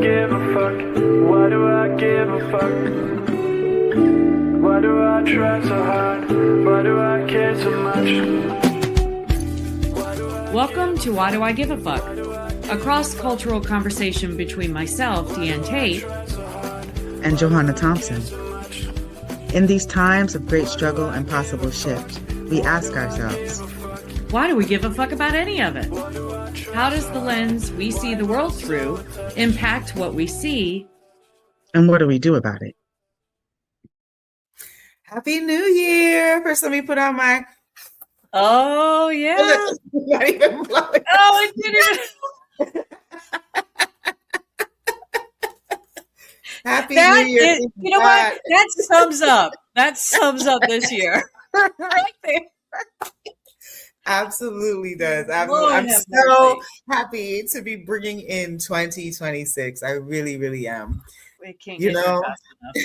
give a fuck? Why do I give a fuck? Why do I try so hard? Why do I care so much? Welcome to Why Do I Give a Fuck? A cross-cultural conversation between myself, Diane Tate, and Johanna Thompson. In these times of great struggle and possible shift, we ask ourselves, why do we give a fuck about any of it? How does the lens we see the world through impact what we see? And what do we do about it? Happy New Year! First, let me put on my... Oh, yeah. Not even blowing. Oh, it didn't even... Happy New Year. You know what? That sums up this year. Right there. Absolutely does. I'm so happy to be bringing in 2026. I really, really am. It can't get here fast enough.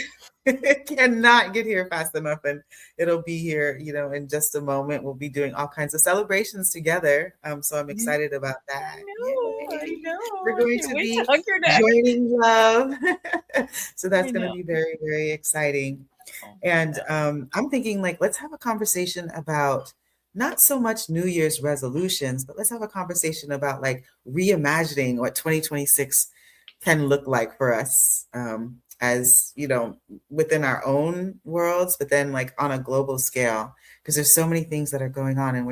It cannot get here fast enough, and it'll be here, in just a moment. We'll be doing all kinds of celebrations together. So I'm excited about that. I know. We're going to be joining love. So that's going to be very, very exciting. And I'm thinking, let's have a conversation about not so much New Year's resolutions, but let's have a conversation about reimagining what 2026 can look like for us, as within our own worlds, but then on a global scale, because there's so many things that are going on, and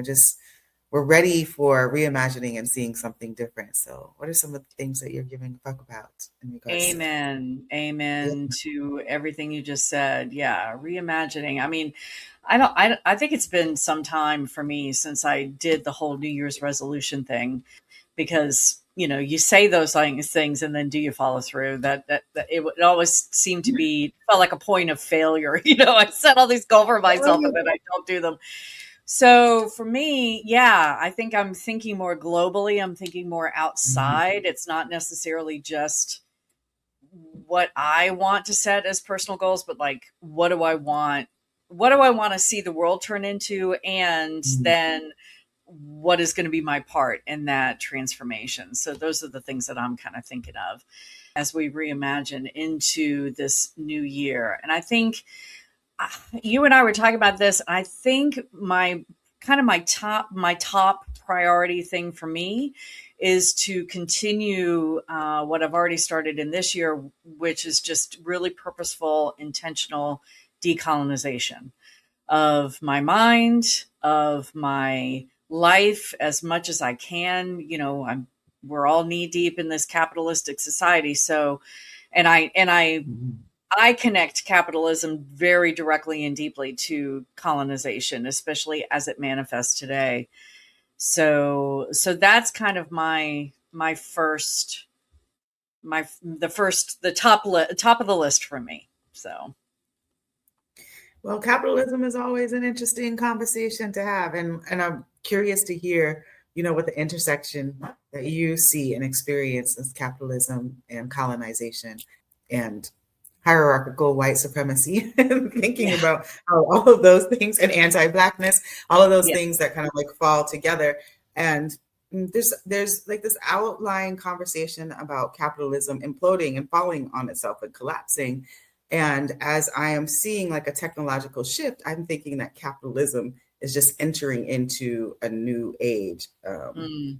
we're ready for reimagining and seeing something different. So what are some of the things that you're giving a fuck about in regards Amen to everything you just said. Yeah, reimagining. I mean, I think it's been some time for me since I did the whole New Year's resolution thing, because you say those things and then do you follow through? That it always seemed to be felt like a point of failure. I set all these goals for myself and then I don't do them. So for me, I think I'm thinking more globally. I'm thinking more outside. It's not necessarily just what I want to set as personal goals, but what do I want? What do I want to see the world turn into? And then what is going to be my part in that transformation? So those are the things that I'm kind of thinking of as we reimagine into this new year. And I think you and I were talking about this. I think my top priority thing for me is to continue what I've already started in this year, which is just really purposeful, intentional decolonization of my mind, of my life as much as I can. We're all knee deep in this capitalistic society. So, and I connect capitalism very directly and deeply to colonization, especially as it manifests today. So that's kind of the top of the list for me. So. Well, capitalism is always an interesting conversation to have. And I'm curious to hear, what the intersection that you see and experience as capitalism and colonization and hierarchical white supremacy, and thinking about how all of those things, and anti-Blackness, all of those things that kind of fall together. And there's this outlying conversation about capitalism imploding and falling on itself and collapsing. And as I am seeing a technological shift, I'm thinking that capitalism is just entering into a new age and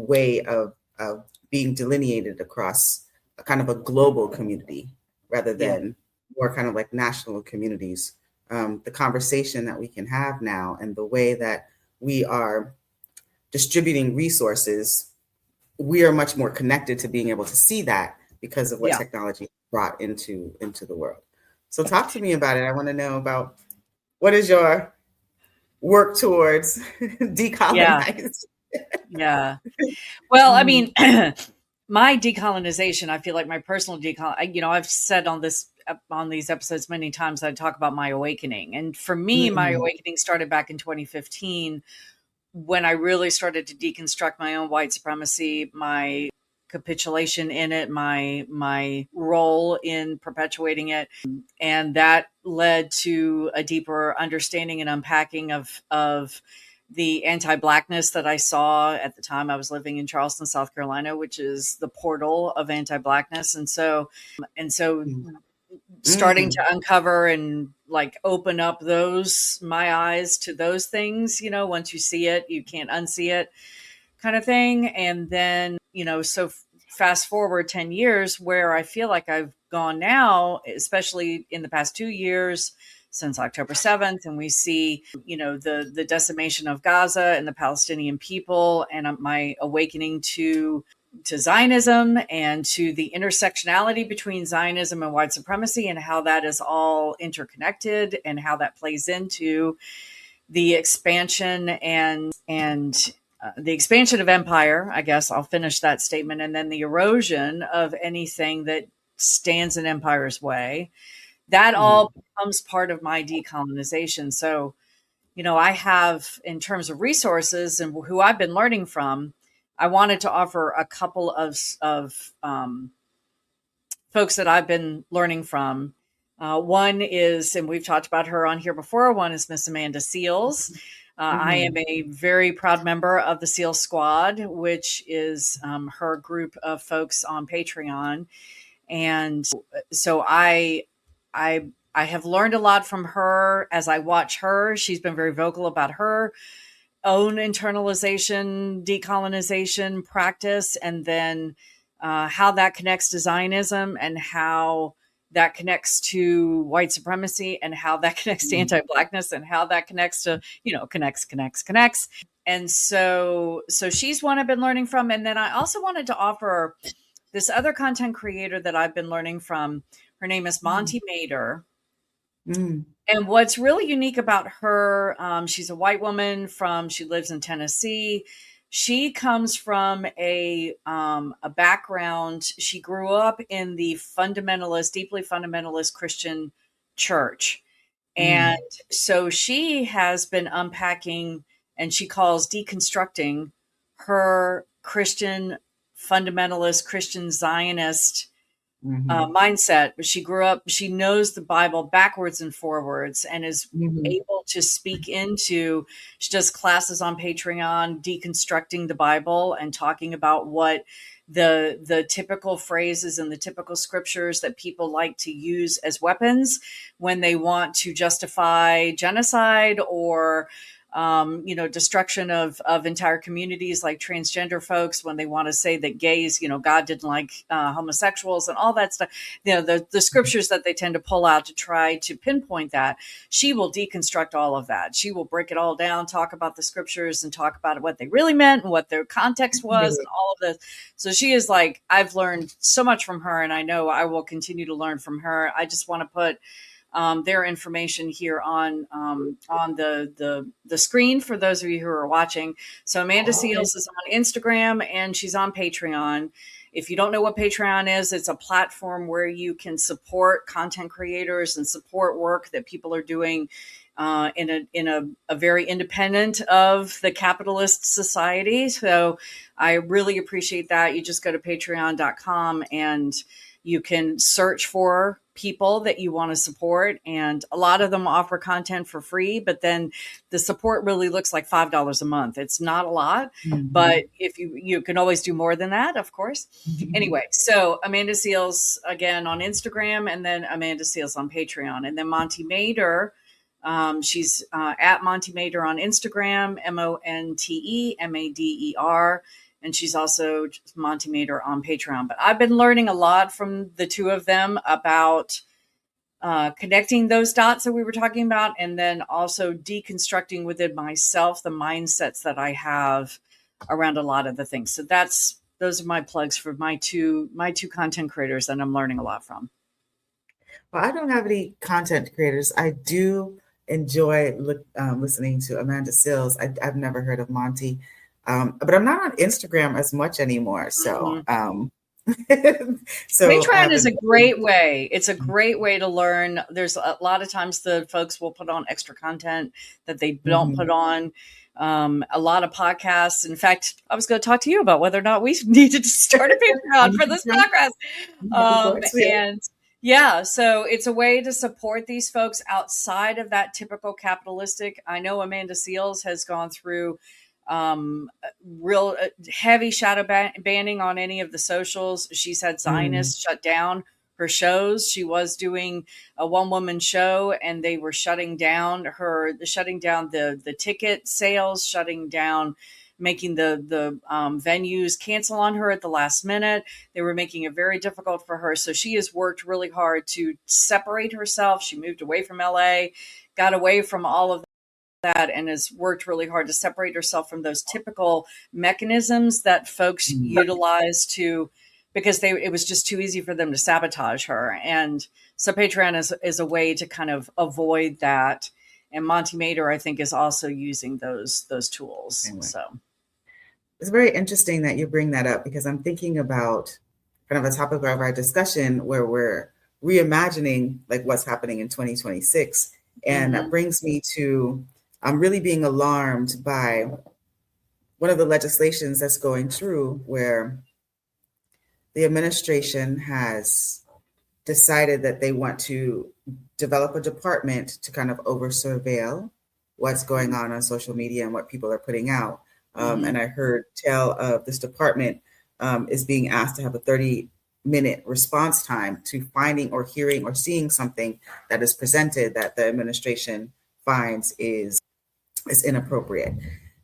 way of being delineated across a kind of a global community rather than more kind of national communities. The conversation that we can have now and the way that we are distributing resources, we are much more connected to being able to see that because of what technology brought into the world. So talk to me about it. I want to know about what is your work towards decolonizing? Yeah. Well, I mean, my decolonization, I feel like my personal I've said on these episodes many times, I talk about my awakening. And for me, my awakening started back in 2015 when I really started to deconstruct my own white supremacy, my capitulation in it, my role in perpetuating it. And that led to a deeper understanding and unpacking of the anti-Blackness that I saw at the time I was living in Charleston, South Carolina, which is the portal of anti-Blackness. And so starting to uncover and like open up my eyes to those things, once you see it, you can't unsee it kind of thing. And then, so fast forward 10 years where I feel like I've gone now, especially in the past 2 years since October 7th. And we see, the decimation of Gaza and the Palestinian people, and my awakening to Zionism and to the intersectionality between Zionism and white supremacy, and how that is all interconnected, and how that plays into the expansion and the expansion of empire. I guess I'll finish that statement. And then the erosion of anything that stands in empire's way. That all becomes part of my decolonization. So, I have, in terms of resources and who I've been learning from, I wanted to offer a couple of folks that I've been learning from. One is, and we've talked about her on here before, one is Miss Amanda Seals. I am a very proud member of the SEAL Squad, which is her group of folks on Patreon. And so I have learned a lot from her as I watch her. She's been very vocal about her own internalization, decolonization practice, and then how that connects to Zionism, and how that connects to white supremacy, and how that connects to anti-Blackness, and how that connects to, connects. And so she's one I've been learning from. And then I also wanted to offer this other content creator that I've been learning from. Her name is Monty Mader. And what's really unique about her, she's a white woman she lives in Tennessee. She comes from a background. She grew up in the deeply fundamentalist Christian church. And so she has been unpacking, and she calls deconstructing, her Christian fundamentalist, Christian Zionist mindset. She grew up, she knows the Bible backwards and forwards, and is able to speak into, she does classes on Patreon, deconstructing the Bible and talking about what the typical phrases and the typical scriptures that people like to use as weapons when they want to justify genocide or destruction of entire communities, like transgender folks, when they want to say that gays, God didn't like homosexuals and all that stuff, the scriptures that they tend to pull out to try to pinpoint that. She will deconstruct all of that. She will break it all down, talk about the scriptures and talk about what they really meant and what their context was and all of this. So she is like, I've learned so much from her, and I know I will continue to learn from her. I just want to put their information here on the screen for those of you who are watching. So Amanda Seals is on Instagram, and she's on Patreon. If you don't know what Patreon is, it's a platform where you can support content creators and support work that people are doing in a very independent of the capitalist society. So I really appreciate that. You just go to patreon.com and you can search for people that you want to support. And a lot of them offer content for free, but then the support really looks like $5 a month. It's not a lot, but if you can always do more than that, of course. Anyway, so Amanda Seals again on Instagram, and then Amanda Seals on Patreon. And then Monty Mader, she's at Monty Mader on Instagram, MonteMader. And she's also Monty Mader on Patreon. But I've been learning a lot from the two of them about connecting those dots that we were talking about, and then also deconstructing within myself the mindsets that I have around a lot of the things. So those are my plugs for my two content creators that I'm learning a lot from. Well, I don't have any content creators. I do enjoy listening to Amanda Seals. I've never heard of Monty. But I'm not on Instagram as much anymore. So, so Patreon is a great way. It's a great way to learn. There's a lot of times the folks will put on extra content that they don't put on. A lot of podcasts. In fact, I was going to talk to you about whether or not we needed to start a Patreon for this podcast. And Yeah, so it's a way to support these folks outside of that typical capitalistic. I know Amanda Seales has gone through real heavy shadow banning on any of the socials. She's had Zionists shut down her shows. She was doing a one-woman show, and they were shutting down the ticket sales, shutting down, making the venues cancel on her at the last minute. They were making it very difficult for her. So she has worked really hard to separate herself. She moved away from LA, got away from all of that, and has worked really hard to separate herself from those typical mechanisms that folks utilize because it was just too easy for them to sabotage her. And so Patreon is a way to kind of avoid that. And Monty Mader, I think, is also using those tools. Anyway. So it's very interesting that you bring that up, because I'm thinking about kind of a topic of our discussion where we're reimagining like what's happening in 2026. And that brings me to, I'm really being alarmed by one of the legislations that's going through, where the administration has decided that they want to develop a department to kind of over surveil what's going on social media and what people are putting out. And I heard tell of this department is being asked to have a 30-minute response time to finding or hearing or seeing something that is presented that the administration finds is inappropriate.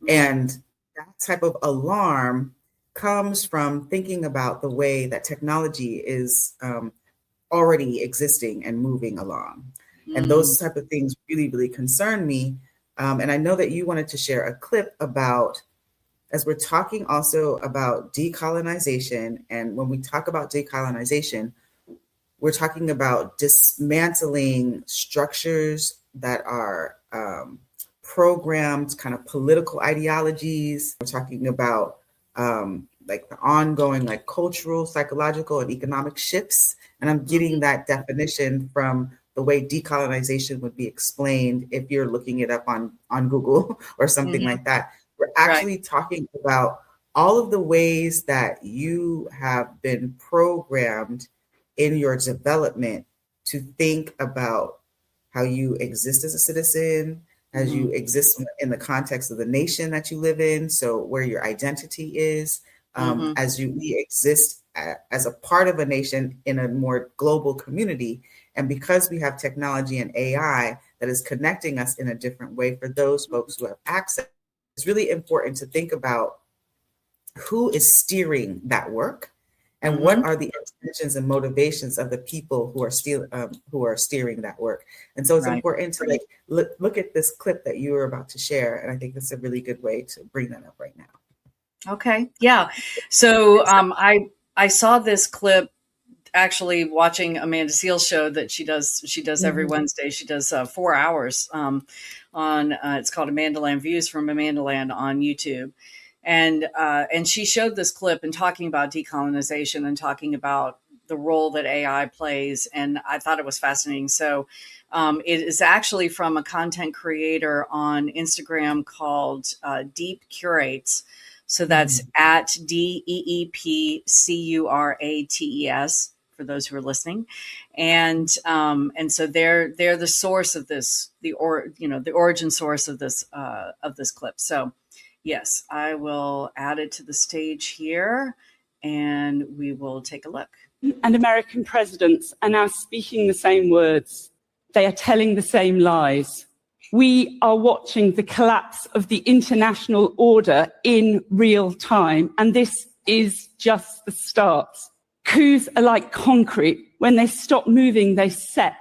And that type of alarm comes from thinking about the way that technology is already existing and moving along. And those type of things really, really concern me. And I know that you wanted to share a clip about, as we're talking also about decolonization. And when we talk about decolonization, we're talking about dismantling structures that are programmed kind of political ideologies. We're talking about like the ongoing like cultural, psychological, and economic shifts. And I'm getting that definition from the way decolonization would be explained if you're looking it up on Google or something like that. We're actually talking about all of the ways that you have been programmed in your development to think about how you exist as a citizen, as you exist in the context of the nation that you live in, so where your identity is, as we exist as a part of a nation in a more global community. And because we have technology and AI that is connecting us in a different way for those folks who have access, it's really important to think about who is steering that work and what are the intentions and motivations of the people who are steering that work. And so it's important to like look at this clip that you were about to share. And I think that's a really good way to bring that up right now. Okay. Yeah. So I saw this clip actually watching Amanda Seales' show that she does every Wednesday. She does 4 hours on it's called Amandaland Views from Amandaland on YouTube. And she showed this clip and talking about decolonization and talking about the role that AI plays. And I thought it was fascinating. So it is actually from a content creator on Instagram called Deep Curates. So that's at DEEPCURATES for those who are listening. And so they're the source of this, the origin source of this clip. So yes, I will add it to the stage here and we will take a look. And American presidents are now speaking the same words. They are telling the same lies. We are watching the collapse of the international order in real time, and this is just the start. Coups are like concrete. When they stop moving, they set.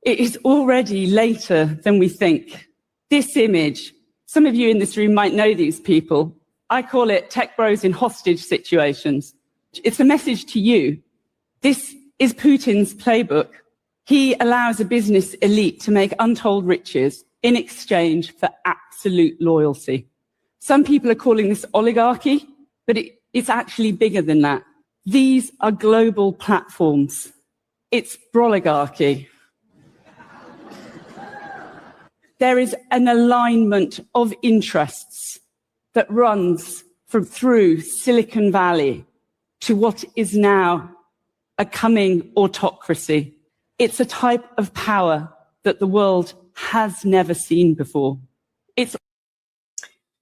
It is already later than we think. This image, some of you in this room might know these people. I call it tech bros in hostage situations. It's a message to you. This is Putin's playbook. He allows a business elite to make untold riches in exchange for absolute loyalty. Some people are calling this oligarchy, but it's actually bigger than that. These are global platforms. It's broligarchy. There is an alignment of interests that runs through Silicon Valley to what is now a coming autocracy. It's a type of power that the world has never seen before.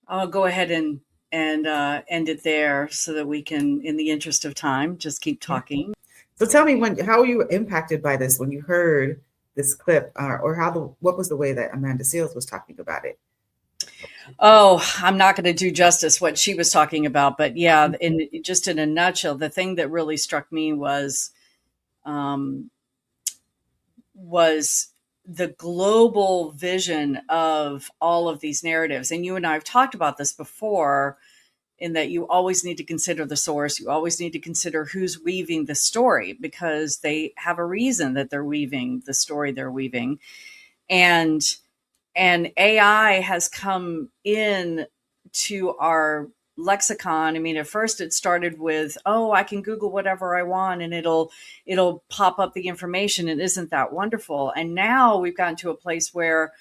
I'll go ahead and end it there so that we can, in the interest of time, just keep talking. So tell me, how were you impacted by this when you heard this clip, or what was the way that Amanda Seales was talking about it? Oh, I'm not going to do justice what she was talking about, but yeah, in a nutshell, the thing that really struck me was the global vision of all of these narratives. And you and I have talked about this before, in that you always need to consider the source. You always need to consider who's weaving the story, because they have a reason that they're weaving the story they're weaving. And AI has come in to our lexicon. I mean, at first it started with, oh, I can Google whatever I want and it'll pop up the information. And isn't that wonderful? And now we've gotten to a place where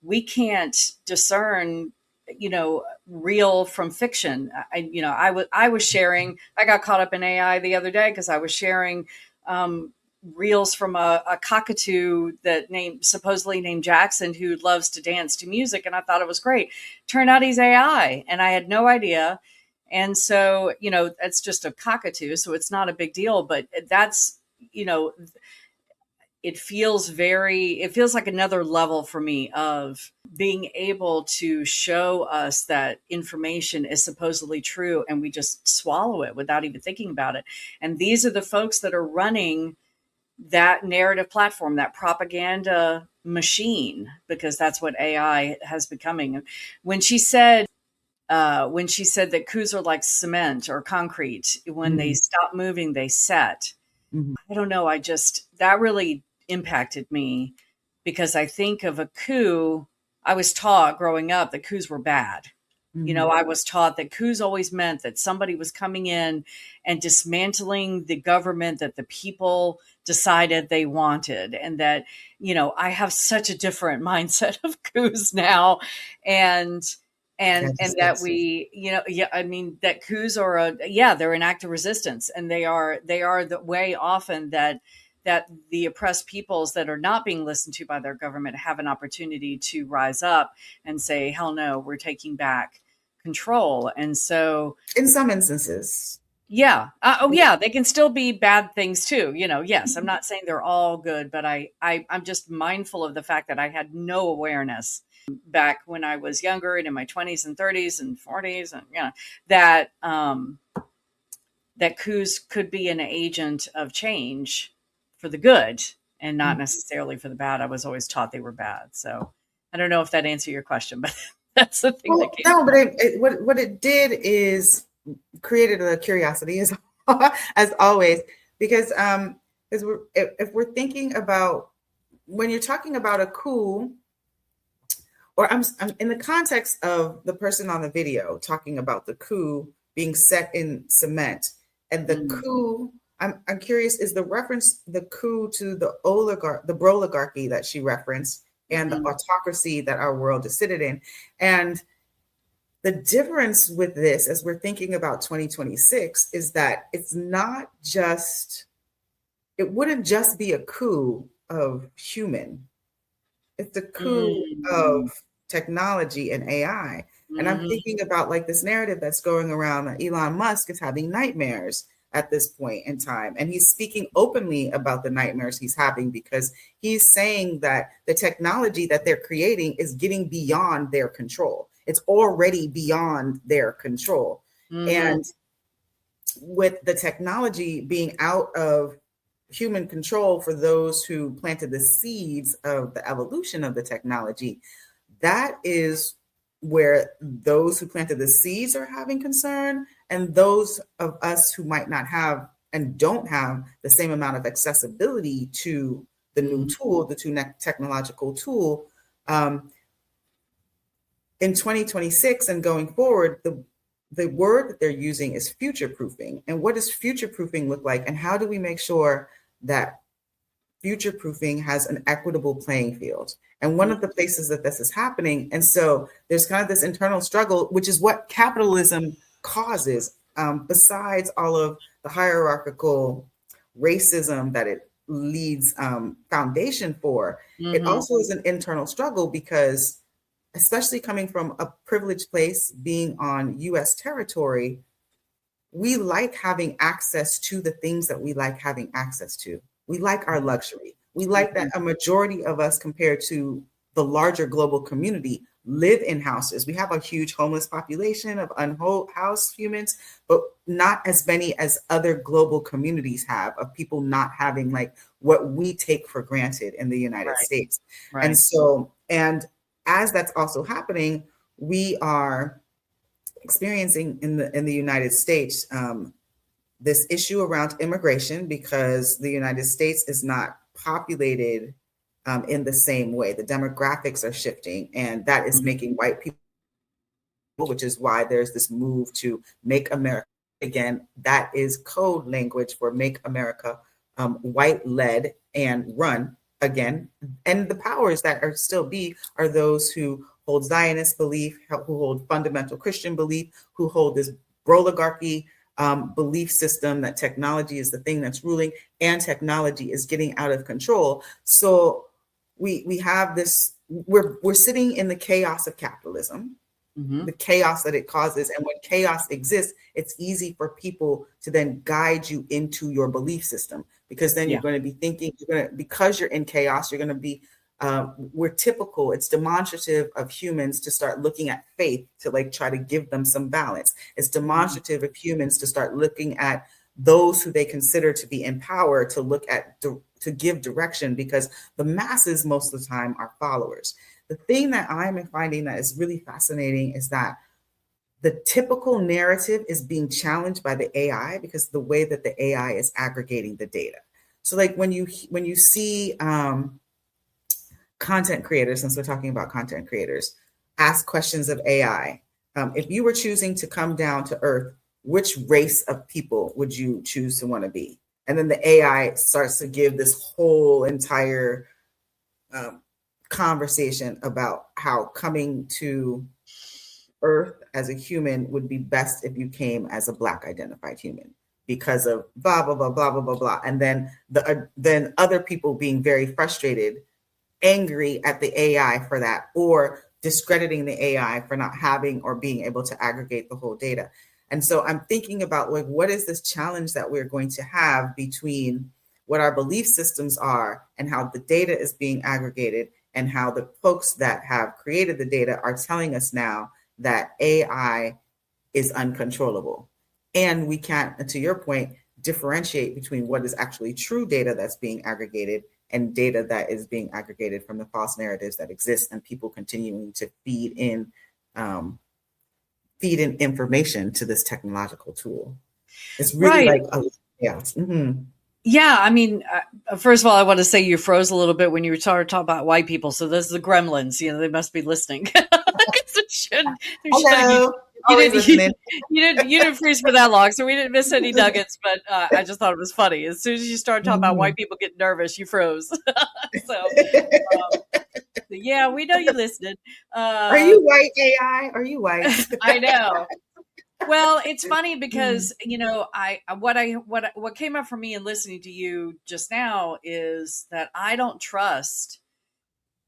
we can't discern, real from fiction. I was sharing, I got caught up in AI the other day because I was sharing reels from a cockatoo that supposedly named Jackson, who loves to dance to music. And I thought it was great. Turned out he's AI and I had no idea. And so, that's just a cockatoo. So it's not a big deal, but that's, it feels like another level for me of being able to show us that information is supposedly true and we just swallow it without even thinking about it. And these are the folks that are running that narrative platform, that propaganda machine, because that's what AI has becoming. When she said that coups are like cement or concrete, when they stop moving, they set. I don't know. That really impacted me, because I think of a coup. I was taught growing up that coups were bad. I was taught that coups always meant that somebody was coming in and dismantling the government that the people decided they wanted. And that, I have such a different mindset of coups now. And that that coups are they're an act of resistance, and they are the way often that the oppressed peoples that are not being listened to by their government have an opportunity to rise up and say, hell no, we're taking back control. And so in some instances, they can still be bad things too. Yes, I'm not saying they're all good, but I'm just mindful of the fact that I had no awareness back when I was younger and in my 20s and 30s and 40s, and that coups could be an agent of change for the good and not necessarily for the bad. I was always taught they were bad. So I don't know if that answered your question, but that's the thing that came. No, but what it did is created a curiosity as always, because if we're thinking about, when you're talking about a coup, or I'm in the context of the person on the video talking about the coup being set in cement, and the coup, I'm curious, is the reference the coup to the broligarchy that she referenced, and the autocracy that our world is seated in? And the difference with this, as we're thinking about 2026, is that it wouldn't just be a coup of human. It's a coup of technology and AI. And I'm thinking about like this narrative that's going around that Elon Musk is having nightmares at this point in time. And he's speaking openly about the nightmares he's having, because he's saying that the technology that they're creating is getting beyond their control. It's already beyond their control. And with the technology being out of human control for those who planted the seeds of the evolution of the technology, that is where those who planted the seeds are having concern, and those of us who might not have and don't have the same amount of accessibility to the new tool, the technological tool, in 2026 and going forward, the word that they're using is future proofing. And what does future proofing look like? And how do we make sure that future proofing has an equitable playing field? And one of the places that this is happening, and so there's kind of this internal struggle, which is what capitalism causes, besides all of the hierarchical racism that it leads foundation for, it also is an internal struggle because, especially coming from a privileged place, being on US territory, we like having access to the things that we like having access to. We like our luxury. We like that a majority of us, compared to the larger global community, live in houses. We have a huge homeless population of unhoused humans, but not as many as other global communities have, of people not having like what we take for granted in the United States. Right. And so, and as that's also happening, we are experiencing in the United States this issue around immigration, because the United States is not populated in the same way. The demographics are shifting, and that is making white people, which is why there's this move to make America again. That is code language for make America white led and run again. And the powers that are still be are those who hold Zionist belief, who hold fundamental Christian belief, who hold this broligarchy belief system that technology is the thing that's ruling, and technology is getting out of control. So we have this, we're sitting in the chaos of capitalism, the chaos that it causes. And when chaos exists, it's easy for people to then guide you into your belief system, because then you're going to be thinking, because you're in chaos, you're going to be, it's demonstrative of humans to start looking at faith to like try to give them some balance. It's demonstrative of humans to start looking at those who they consider to be in power to look at, to give direction, because the masses most of the time are followers. The thing that I'm finding that is really fascinating is that the typical narrative is being challenged by the AI, because the way that the AI is aggregating the data. So like when you see content creators, since we're talking about content creators, ask questions of AI. If you were choosing to come down to earth, which race of people would you choose to want to be? And then the AI starts to give this whole entire conversation about how coming to earth as a human would be best if you came as a Black identified human, because of blah, blah, blah, blah, blah, blah, blah. And then then other people being very frustrated, angry at the AI for that, or discrediting the AI for not having or being able to aggregate the whole data. And so I'm thinking about like, what is this challenge that we're going to have between what our belief systems are and how the data is being aggregated, and how the folks that have created the data are telling us now that AI is uncontrollable. And we can't, to your point, differentiate between what is actually true data that's being aggregated and data that is being aggregated from the false narratives that exist, and people continuing to feed in information to this technological tool. It's really like, yeah. Yeah, I mean, first of all, I want to say you froze a little bit when you started talking about white people. So this is the gremlins. They must be listening. Hello. You didn't freeze for that long, so we didn't miss any nuggets. But I just thought it was funny. As soon as you started talking about white people getting nervous, you froze. So yeah, we know you listened. Are you white, AI? Are you white? I know. Well, it's funny because what came up for me in listening to you just now is that I don't trust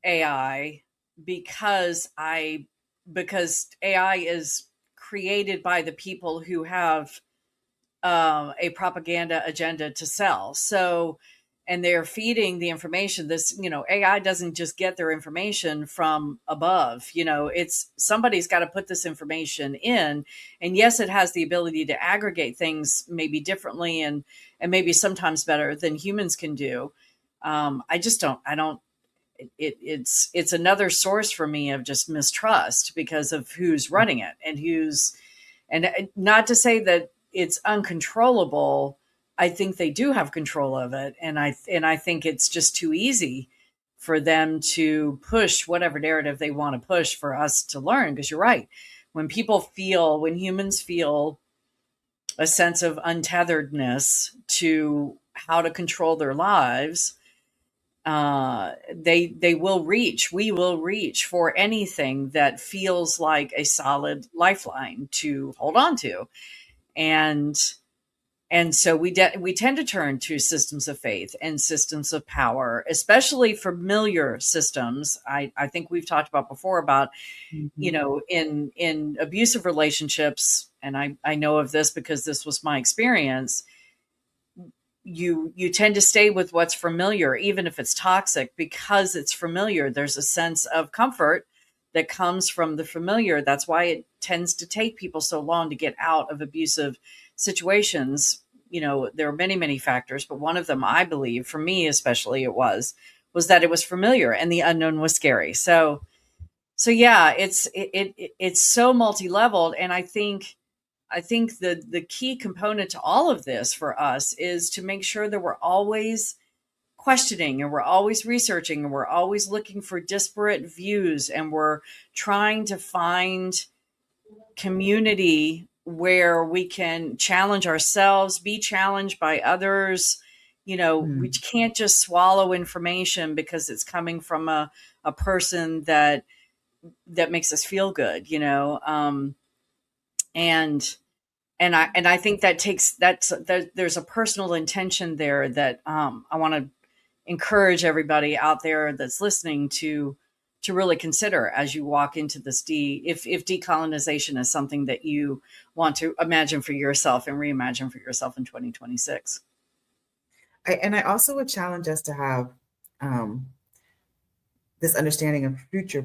AI because AI is created by the people who have a propaganda agenda to sell. So, and they're feeding the information. This, AI doesn't just get their information from above. It's somebody's got to put this information in. And yes, it has the ability to aggregate things maybe differently and maybe sometimes better than humans can do. It's another source for me of just mistrust because of who's running it and not to say that it's uncontrollable. I think they do have control of it. And I think it's just too easy for them to push whatever narrative they want to push for us to learn. Because you're right. When humans feel a sense of untetheredness to how to control their lives, we will reach for anything that feels like a solid lifeline to hold on to. And And so we tend to turn to systems of faith and systems of power, especially familiar systems. I think we've talked about before about, you know, in abusive relationships, and I know of this because this was my experience. You tend to stay with what's familiar, even if it's toxic, because it's familiar. There's a sense of comfort that comes from the familiar. That's why it tends to take people so long to get out of abusive situations. You know, there are many, many factors, but one of them, I believe, for me especially, was that it was familiar and the unknown was scary. So yeah, it's so multi-leveled, and I think the key component to all of this for us is to make sure that we're always questioning, and we're always researching, and we're always looking for disparate views, and we're trying to find community where we can challenge ourselves, be challenged by others. You know, we can't just swallow information because it's coming from a person that makes us feel good, you know. And I think that there's a personal intention there that I want to encourage everybody out there that's listening to really consider as you walk into this if decolonization is something that you want to imagine for yourself and reimagine for yourself in 2026. I also would challenge us to have this understanding of future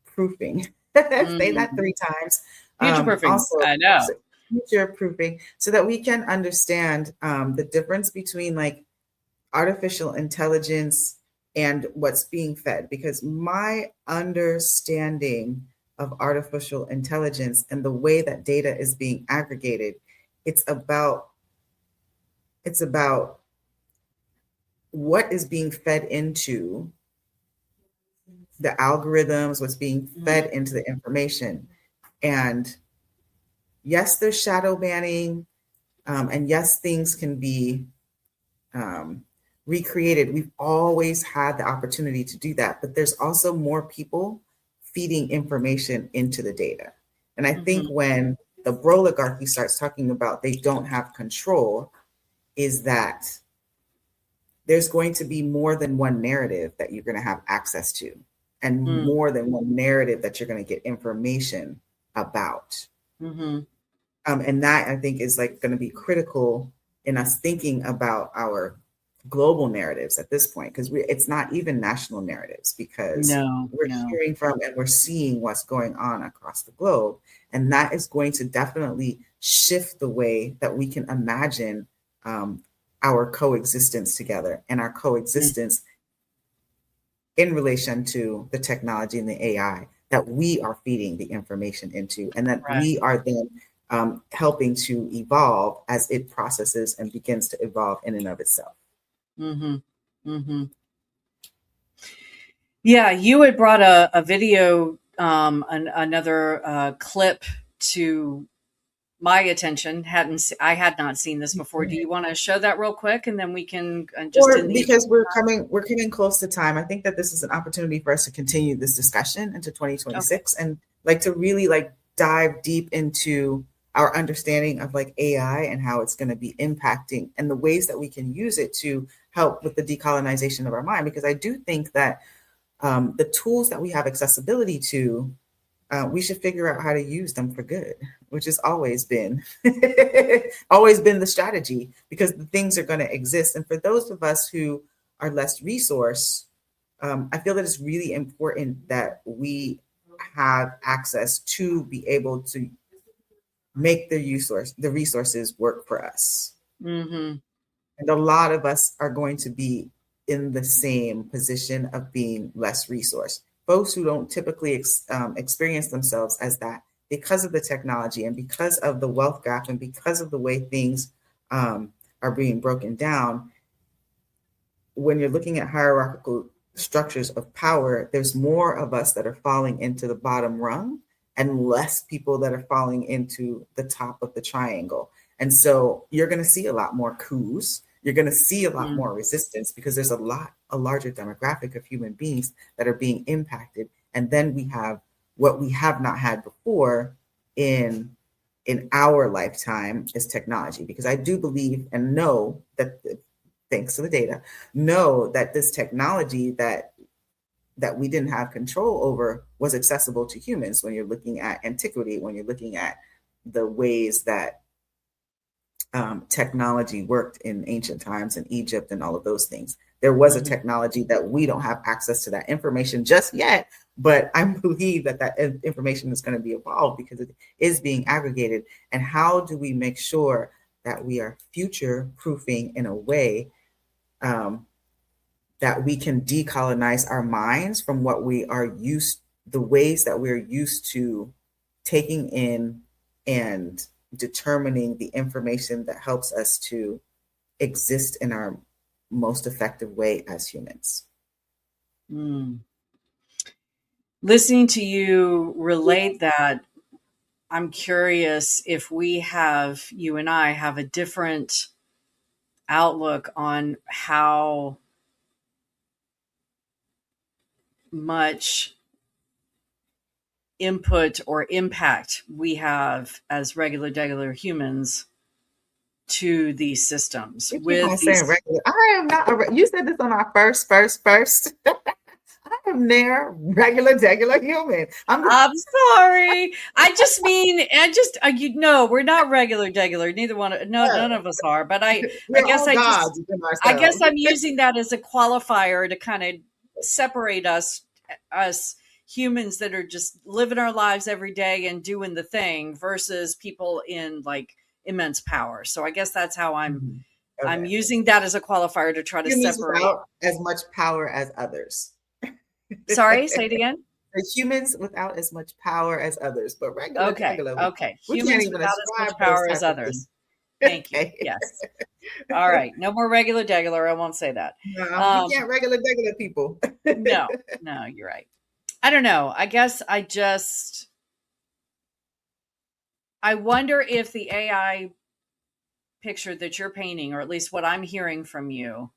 proofing. Say that 3 times. Future proofing. Also, I know. Future proofing, so that we can understand the difference between like artificial intelligence and what's being fed. Because my understanding of artificial intelligence and the way that data is being aggregated, it's about what is being fed into the algorithms, what's being fed into the information. And yes, there's shadow banning, and yes, things can be recreated. We've always had the opportunity to do that, but there's also more people feeding information into the data. And I think when the broligarchy starts talking about they don't have control, is that there's going to be more than one narrative that you're going to have access to, and more than one narrative that you're going to get information about. And that, I think, is like going to be critical in us thinking about our global narratives at this point, because it's not even national narratives, because we're hearing from and we're seeing what's going on across the globe. And that is going to definitely shift the way that we can imagine our coexistence together, and our coexistence in relation to the technology and the AI that we are feeding the information into, and that we are then helping to evolve as it processes and begins to evolve in and of itself. Yeah, you had brought a video, another clip to my attention. I had not seen this before. Do you want to show that real quick, and then we can because we're coming close to time. I think that this is an opportunity for us to continue this discussion into 2026, and like to really like dive deep into our understanding of like AI and how it's going to be impacting, and the ways that we can use it to help with the decolonization of our mind. Because I do think that the tools that we have accessibility to, we should figure out how to use them for good, which has always been the strategy, because the things are going to exist. And for those of us who are less resourced, I feel that it's really important that we have access to be able to make the resources work for us. And a lot of us are going to be in the same position of being less resourced. Folks who don't typically experience themselves as that, because of the technology and because of the wealth gap and because of the way things are being broken down. When you're looking at hierarchical structures of power, there's more of us that are falling into the bottom rung and less people that are falling into the top of the triangle. And so you're going to see a lot more coups. You're going to see a lot more resistance, because there's a larger demographic of human beings that are being impacted. And then we have what we have not had before in in our lifetime is technology, because I do believe and know that, thanks to the data, know that this technology that we didn't have control over was accessible to humans. When you're looking at antiquity, when you're looking at the ways that technology worked in ancient times in Egypt and all of those things, there was a technology that we don't have access to that information just yet, but I believe that information is going to be evolved because it is being aggregated. And how do we make sure that we are future proofing in a way that we can decolonize our minds from what we are used, the ways that we're used to taking in and determining the information that helps us to exist in our most effective way as humans. Listening to you relate that, I'm curious if you and I have a different outlook on how much input or impact we have as regular humans to these systems. You keep on saying regular. I am not. You said this on our first. I am their regular human. I'm sorry. I just mean, we're not regular. Neither one. None of us are. But I guess I'm using that as a qualifier to kind of separate us humans that are just living our lives every day and doing the thing versus people in like immense power. So I guess that's how I'm using that as a qualifier to try to separate. Without as much power as others. Sorry, say it again. Humans without as much power as others, but regular. Okay. Humans without as much power as others. Thank you. Yes. All right. No more regular. I won't say that. No, you can't regular people. No, you're right. I don't know. I guess I wonder if the AI picture that you're painting, or at least what I'm hearing from you,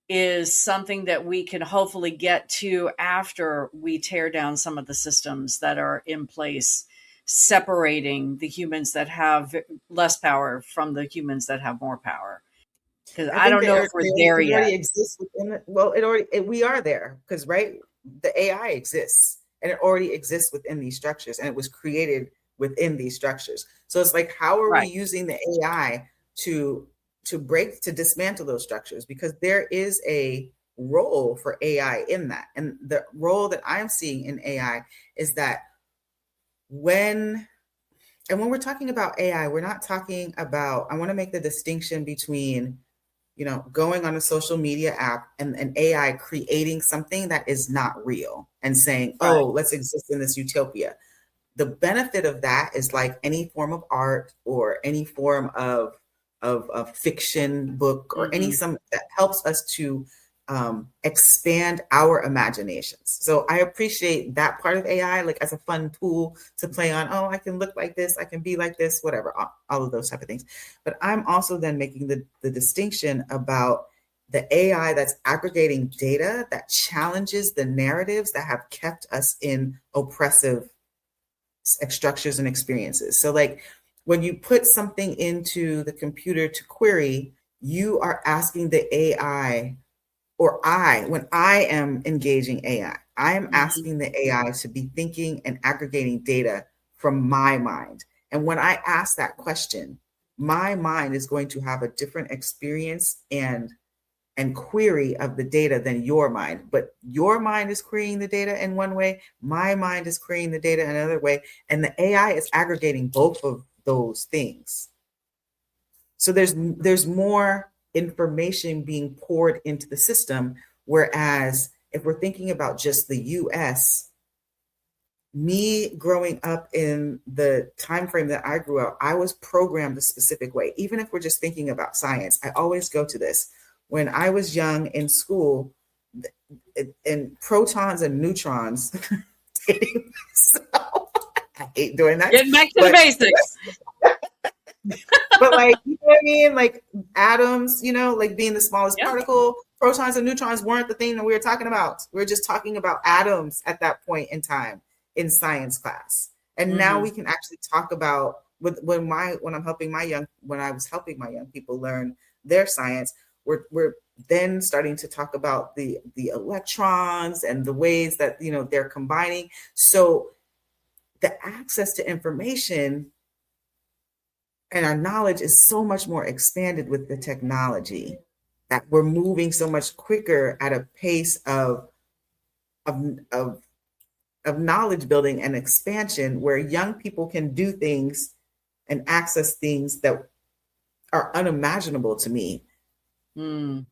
is something that we can hopefully get to after we tear down some of the systems that are in place, separating the humans that have less power from the humans that have more power. Because I don't know if we're there yet. We are there, because the AI exists and it already exists within these structures, and it was created within these structures. So it's like, how are we using the AI to dismantle those structures? Because there is a role for AI in that. And the role that I'm seeing in AI is that when we're talking about AI, we're not talking about, I want to make the distinction between, going on a social media app and an AI creating something that is not real and saying, let's exist in this utopia. The benefit of that is like any form of art or any form of fiction book or some that helps us to expand our imaginations. So I appreciate that part of AI, like as a fun tool to play on. Oh, I can look like this, I can be like this, whatever, all of those type of things. But I'm also then making the distinction about the AI that's aggregating data that challenges the narratives that have kept us in oppressive structures and experiences. So like, when you put something into the computer to query, you are asking the AI, when I am engaging AI, I am asking the AI to be thinking and aggregating data from my mind. And when I ask that question, my mind is going to have a different experience and query of the data than your mind. But your mind is querying the data in one way, my mind is querying the data in another way, and the AI is aggregating both of those things. So there's more information being poured into the system, whereas if we're thinking about just the US, me growing up in the time frame that I grew up, I was programmed a specific way. Even if we're just thinking about science, I always go to this. When I was young in school, and protons and neutrons dating myself. I hate doing that. Getting back to the basics. But like, you know what I mean? Like atoms, like being the smallest particle, protons and neutrons weren't the thing that we were talking about. We were just talking about atoms at that point in time in science class. And now we can actually talk about when I was helping my young people learn their science, we're then starting to talk about the electrons and the ways that, you know, they're combining. So the access to information and our knowledge is so much more expanded with the technology, that we're moving so much quicker at a pace of knowledge building and expansion, where young people can do things and access things that are unimaginable to me. And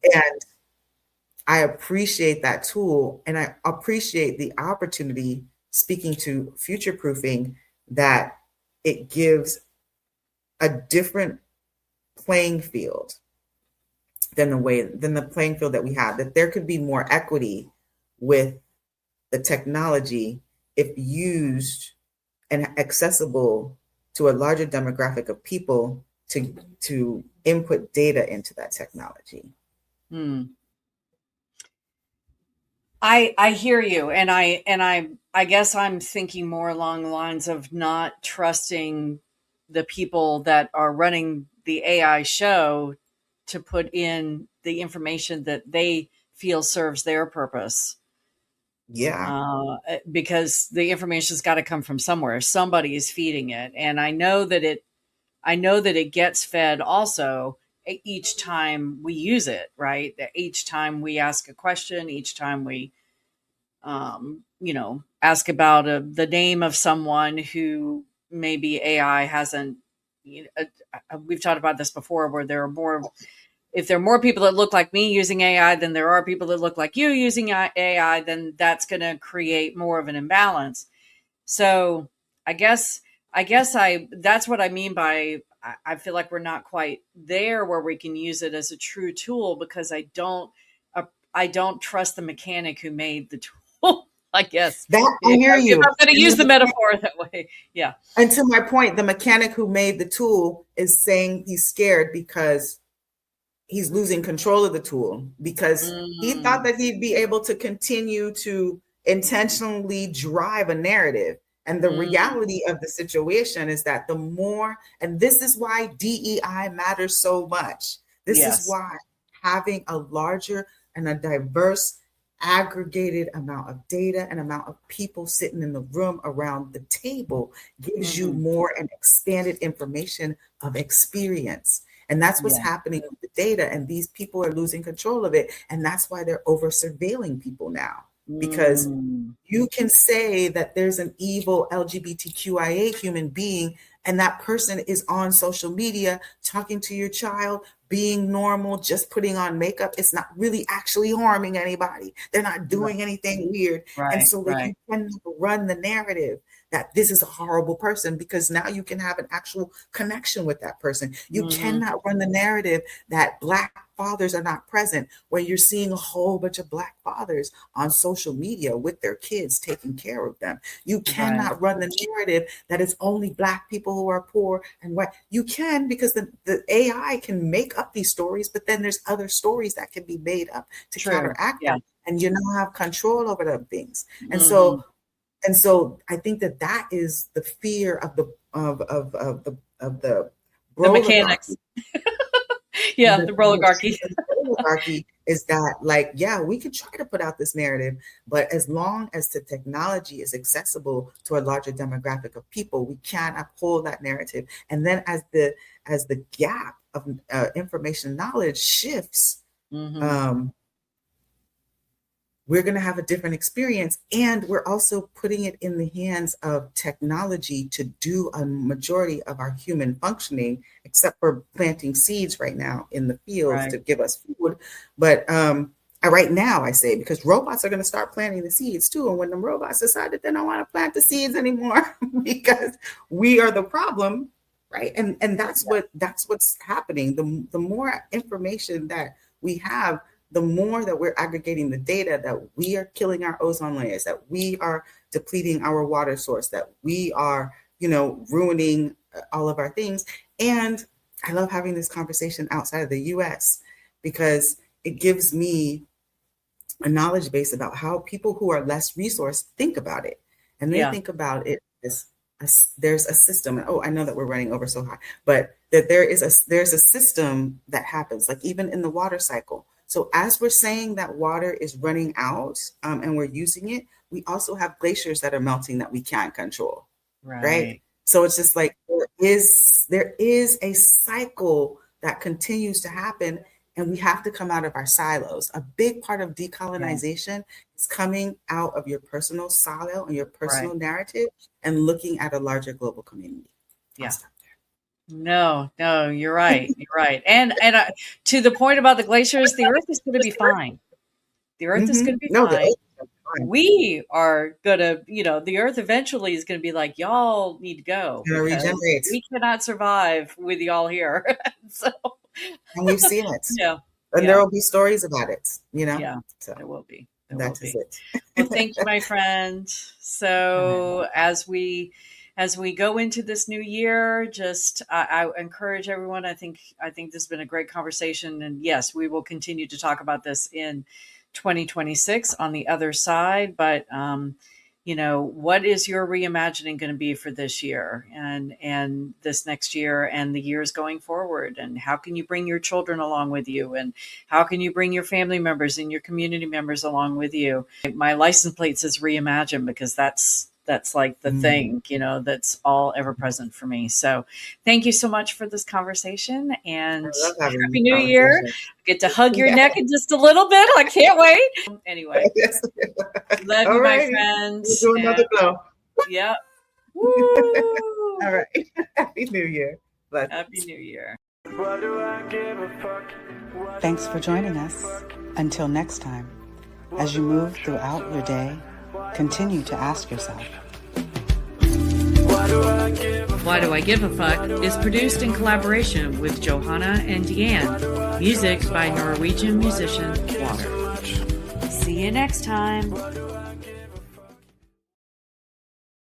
I appreciate that tool, and I appreciate the opportunity, speaking to future proofing, that it gives a different playing field than the playing field that we have, that there could be more equity with the technology if used and accessible to a larger demographic of people to input data into that technology. I hear you, and I guess I'm thinking more along the lines of not trusting the people that are running the AI show to put in the information that they feel serves their purpose. Yeah. Because the information's got to come from somewhere. Somebody is feeding it, and I know that it gets fed also each time we use it, right? Each time we ask a question, each time we ask about the name of someone who maybe AI hasn't, we've talked about this before, where if there are more people that look like me using AI than there are people that look like you using AI, then that's going to create more of an imbalance. So I guess that's what I mean by, I feel like we're not quite there where we can use it as a true tool, because I don't trust the mechanic who made the tool. I guess That I hear you. If I'm going to use the metaphor that way, yeah. And to my point, the mechanic who made the tool is saying he's scared because he's losing control of the tool, because he thought that he'd be able to continue to intentionally drive a narrative. And the reality of the situation is that the more, and this is why DEI matters so much. This is why having a larger and a diverse aggregated amount of data and amount of people sitting in the room around the table gives you more and expanded information of experience. And that's what's happening with the data. And these people are losing control of it. And that's why they're over surveilling people now. Because you can say that there's an evil LGBTQIA human being, and that person is on social media talking to your child, being normal, just putting on makeup. It's not really actually harming anybody. They're not doing anything weird. And so you can run the narrative that this is a horrible person, because now you can have an actual connection with that person. You cannot run the narrative that Black fathers are not present, where you're seeing a whole bunch of Black fathers on social media with their kids taking care of them. You cannot run the narrative that it's only Black people who are poor and white. You can, because the AI can make up these stories, but then there's other stories that can be made up to counteract them, and you now have control over them things. And so I think that is the fear of the mechanics. The broligarchy. The broligarchy is that, like, we could try to put out this narrative, but as long as the technology is accessible to a larger demographic of people, we can't uphold that narrative. And then as the gap of information knowledge shifts, we're going to have a different experience. And we're also putting it in the hands of technology to do a majority of our human functioning, except for planting seeds right now in the fields to give us food. But right now, I say, because robots are going to start planting the seeds too. And when the robots decide that they don't want to plant the seeds anymore because we are the problem, right? And that's what's happening. The more information that we have, the more that we're aggregating the data, that we are killing our ozone layers, that we are depleting our water source, that we are, ruining all of our things. And I love having this conversation outside of the US, because it gives me a knowledge base about how people who are less resourced think about it. And they think about it as there's a system. Oh, I know that we're running over so high, but that there's a system that happens, like even in the water cycle. So as we're saying that water is running out and we're using it, we also have glaciers that are melting that we can't control, right? So it's just like there is a cycle that continues to happen, and we have to come out of our silos. A big part of decolonization is coming out of your personal silo and your personal narrative and looking at a larger global community. Yeah. No, you're right. You're right. And to the point about the glaciers, the Earth is going to be fine. The Earth is going to be fine. We are going to, the Earth eventually is going to be like, y'all need to go. Regenerate. We cannot survive with y'all here. So, and we've seen it. Yeah. And there will be stories about it, Yeah, so there will be. That is it. Well, thank you, my friend. So as we go into this new year, I encourage everyone. I think this has been a great conversation, and yes, we will continue to talk about this in 2026 on the other side. But what is your reimagining going to be for this year and this next year and the years going forward? And how can you bring your children along with you? And how can you bring your family members and your community members along with you? My license plate says reimagine, because that's like the thing, that's all ever present for me. So thank you so much for this conversation, and Happy New Year. Get to hug your neck in just a little bit. I can't wait. Anyway, love you, my friend. We'll do another blow. Yeah. All right. Happy New Year. Happy New Year. Why do I give a fuck? Thanks for joining us. Until next time, as you move throughout your day, continue to ask yourself, Why do I give a fuck is produced in collaboration with Johanna and Diane. Music by Norwegian musician Water. See you next time.